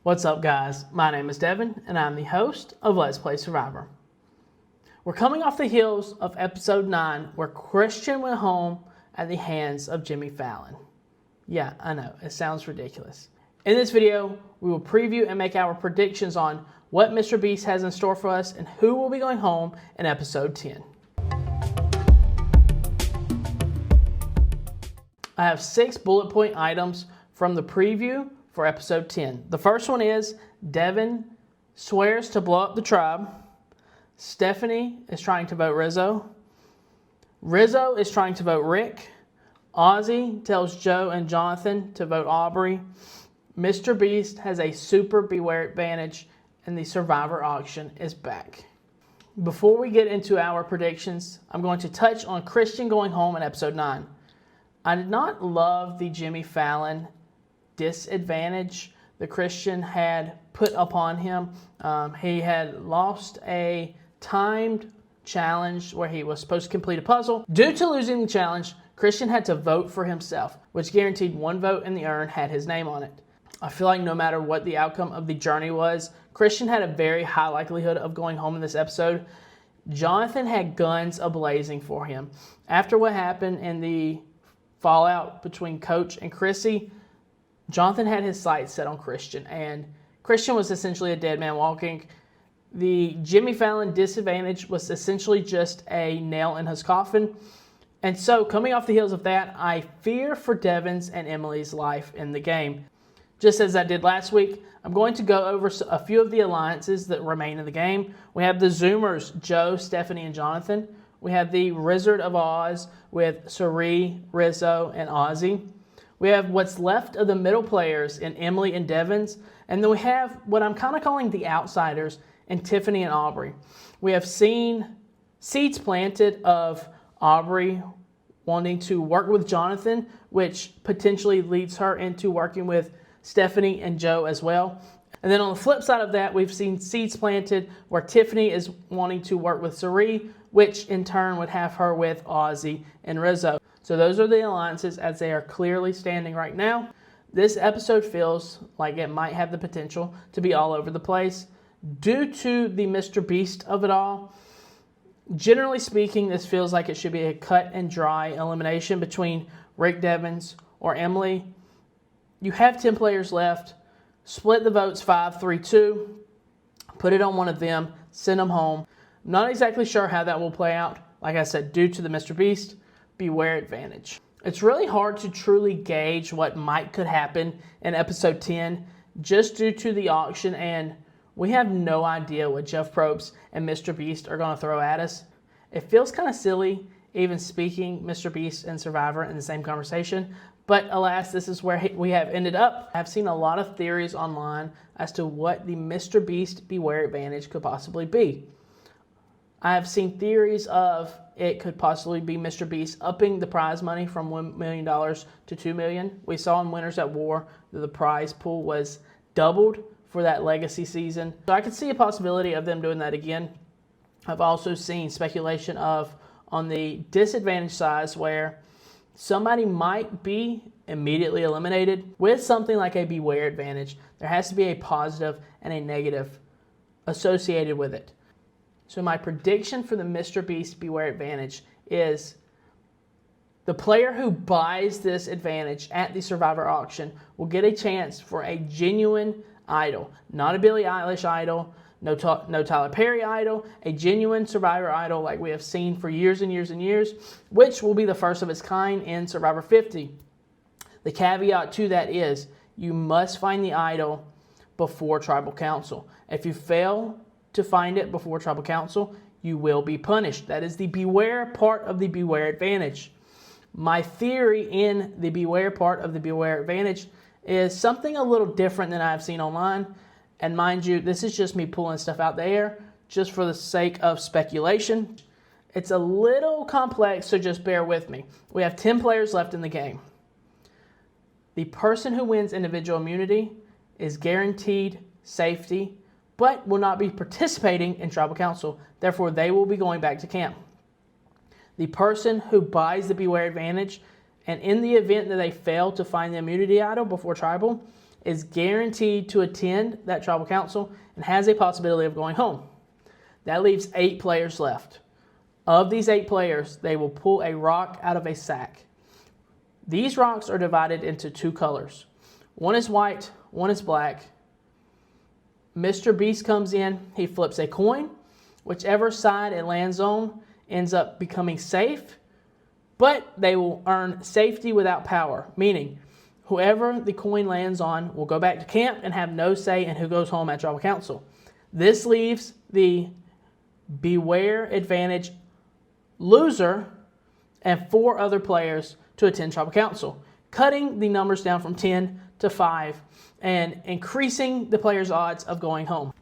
What's up, guys? My name is Devin, and I'm the host of Let's Play Survivor. We're coming off the heels of episode 9, where Christian went home at the hands of Jimmy Fallon. Yeah, I know, it sounds ridiculous. In this video, we will preview and make our predictions on what Mr. Beast has in store for us and who will be going home in episode 10. I have 6 bullet point items from the preview for episode 10. The first one is Devin swears to blow up the tribe. Stephanie is trying to vote Rizzo. Rizzo is trying to vote Rick. Ozzy tells Joe and Jonathan to vote Aubrey. Mr. Beast has a super beware advantage, and the Survivor auction is back. Before we get into our predictions, I'm going to touch on Christian going home in episode 9. I did not love the Jimmy Fallon disadvantage the Christian had put upon him. He had lost a timed challenge where he was supposed to complete a puzzle. Due to losing the challenge, Christian had to vote for himself, which guaranteed 1 vote in the urn had his name on it. I feel like no matter what the outcome of the journey was, Christian had a very high likelihood of going home in this episode. Jonathan had guns a-blazing for him. After what happened in the fallout between Coach and Chrissy, Jonathan had his sights set on Christian, and Christian was essentially a dead man walking. The Jimmy Fallon disadvantage was essentially just a nail in his coffin. And so, coming off the heels of that, I fear for Devin's and Emily's life in the game. Just as I did last week, I'm going to go over a few of the alliances that remain in the game. We have the Zoomers, Joe, Stephanie, and Jonathan. We have the Wizard of Oz with Sari, Rizzo, and Ozzy. We have what's left of the middle players in Emily and Devins. And then we have what I'm kind of calling the outsiders in Tiffany and Aubrey. We have seen seeds planted of Aubrey wanting to work with Jonathan, which potentially leads her into working with Stephanie and Joe as well. And then on the flip side of that, we've seen seeds planted where Tiffany is wanting to work with Sari, which in turn would have her with Ozzy and Rizzo. So those are the alliances as they are clearly standing right now. This episode feels like it might have the potential to be all over the place due to the Mr. Beast of it all. Generally speaking, this feels like it should be a cut and dry elimination between Rick Devins or Emily. You have 10 players left. Split the votes 5-3-2. Put it on one of them. Send them home. I'm not exactly sure how that will play out. Like I said, due to the Mr. Beast beware advantage. It's really hard to truly gauge what could happen in episode 10 just due to the auction, and we have no idea what Jeff Probst and Mr. Beast are going to throw at us. It feels kind of silly even speaking Mr. Beast and Survivor in the same conversation, but alas, this is where we have ended up. I've seen a lot of theories online as to what the Mr. Beast beware advantage could possibly be. I have seen theories of it could possibly be Mr. Beast upping the prize money from $1 million to $2 million. We saw in Winners at War that the prize pool was doubled for that legacy season. So I could see a possibility of them doing that again. I've also seen speculation of on the disadvantage side where somebody might be immediately eliminated with something like a beware advantage. There has to be a positive and a negative associated with it. So my prediction for the Mr. Beast beware advantage is the player who buys this advantage at the Survivor auction will get a chance for a genuine idol, not a Billie Eilish idol, no Tyler Perry idol, a genuine Survivor idol like we have seen for years and years and years, which will be the first of its kind in Survivor 50. The caveat to that is you must find the idol before Tribal Council. If you fail to find it before Tribal Council, you will be punished. That is the beware part of the beware advantage. My theory in the beware part of the beware advantage is something a little different than I've seen online. And mind you, this is just me pulling stuff out the air just for the sake of speculation. It's a little complex, so just bear with me. We have 10 players left in the game. The person who wins individual immunity is guaranteed safety, but will not be participating in Tribal Council. Therefore, they will be going back to camp. The person who buys the Beware Advantage, and in the event that they fail to find the immunity idol before Tribal, is guaranteed to attend that tribal council and has a possibility of going home. That leaves 8 players left. Of these 8 players, they will pull a rock out of a sack. These rocks are divided into 2 colors. One is white, one is black. Mr. Beast comes in, he flips a coin. Whichever side it lands on ends up becoming safe, but they will earn safety without power, meaning whoever the coin lands on will go back to camp and have no say in who goes home at tribal council. This leaves the beware advantage loser and 4 other players to attend tribal council, cutting the numbers down from 10 to 5 and increasing the players' odds of going home.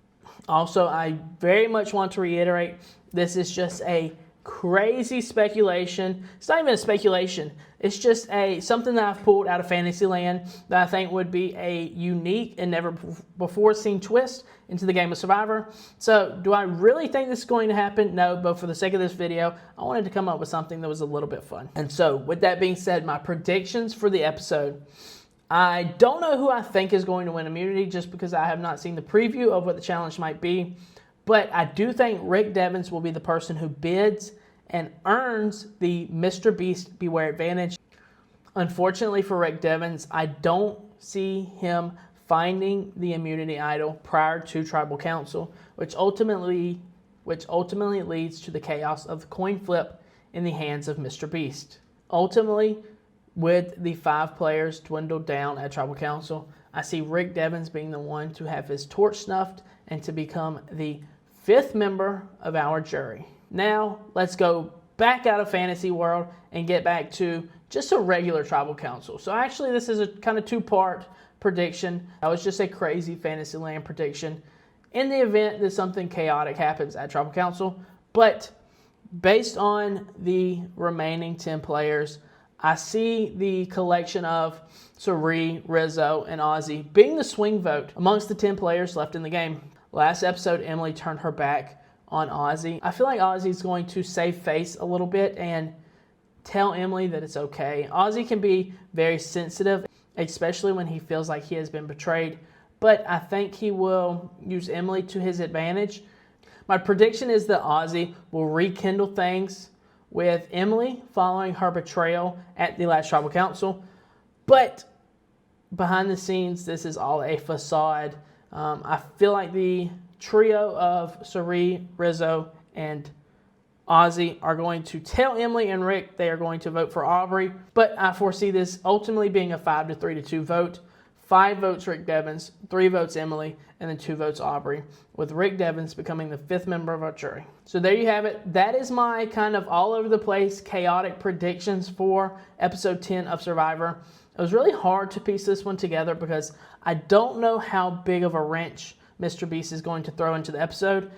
Also, I very much want to reiterate, this is just a crazy speculation. It's not even a speculation. It's just something that I've pulled out of Fantasyland that I think would be a unique and never before seen twist into the game of Survivor. So, do I really think this is going to happen? No, but for the sake of this video, I wanted to come up with something that was a little bit fun. And so, with that being said, my predictions for the episode. I don't know who I think is going to win immunity just because I have not seen the preview of what the challenge might be. But I do think Rick Devens will be the person who bids and earns the Mr. Beast Beware advantage. Unfortunately for Rick Devens, I don't see him finding the immunity idol prior to tribal council, which ultimately leads to the chaos of the coin flip in the hands of Mr. Beast. Ultimately, with the 5 players dwindled down at tribal council, I see Rick Devens being the one to have his torch snuffed and to become the 5th member of our jury. Now, let's go back out of fantasy world and get back to just a regular tribal council. So actually, this is a kind of 2-part prediction. That was just a crazy Fantasyland prediction in the event that something chaotic happens at tribal council. But based on the remaining 10 players, I see the collection of Sari, Rizzo, and Ozzy being the swing vote amongst the 10 players left in the game. Last episode, Emily turned her back on Ozzy. I feel like Ozzy's going to save face a little bit and tell Emily that it's okay. Ozzy can be very sensitive, especially when he feels like he has been betrayed, but I think he will use Emily to his advantage. My prediction is that Ozzy will rekindle things with Emily following her betrayal at the last tribal council. But behind the scenes, this is all a facade. I feel like the trio of Sari, Rizzo, and Ozzy are going to tell Emily and Rick they are going to vote for Aubrey. But I foresee this ultimately being a 5-3-2 vote. 5 votes Rick Devens, 3 votes Emily, and then 2 votes Aubrey, with Rick Devens becoming the 5th member of our jury. So there you have it. That is my kind of all over the place, chaotic predictions for episode 10 of Survivor. It was really hard to piece this one together because I don't know how big of a wrench Mr. Beast is going to throw into the episode.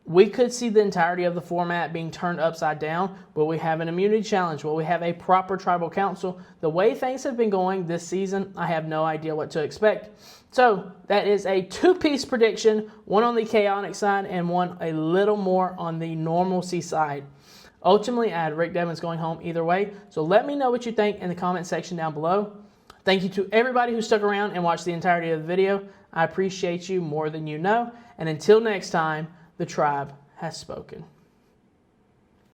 We could see the entirety of the format being turned upside down. Will we have an immunity challenge? Will we have a proper tribal council? The way things have been going this season, I have no idea what to expect. So that is a 2-piece prediction, one on the chaotic side and one a little more on the normalcy side. Ultimately, I had Rick Devens going home either way. So let me know what you think in the comment section down below. Thank you to everybody who stuck around and watched the entirety of the video. I appreciate you more than you know. And until next time, the tribe has spoken.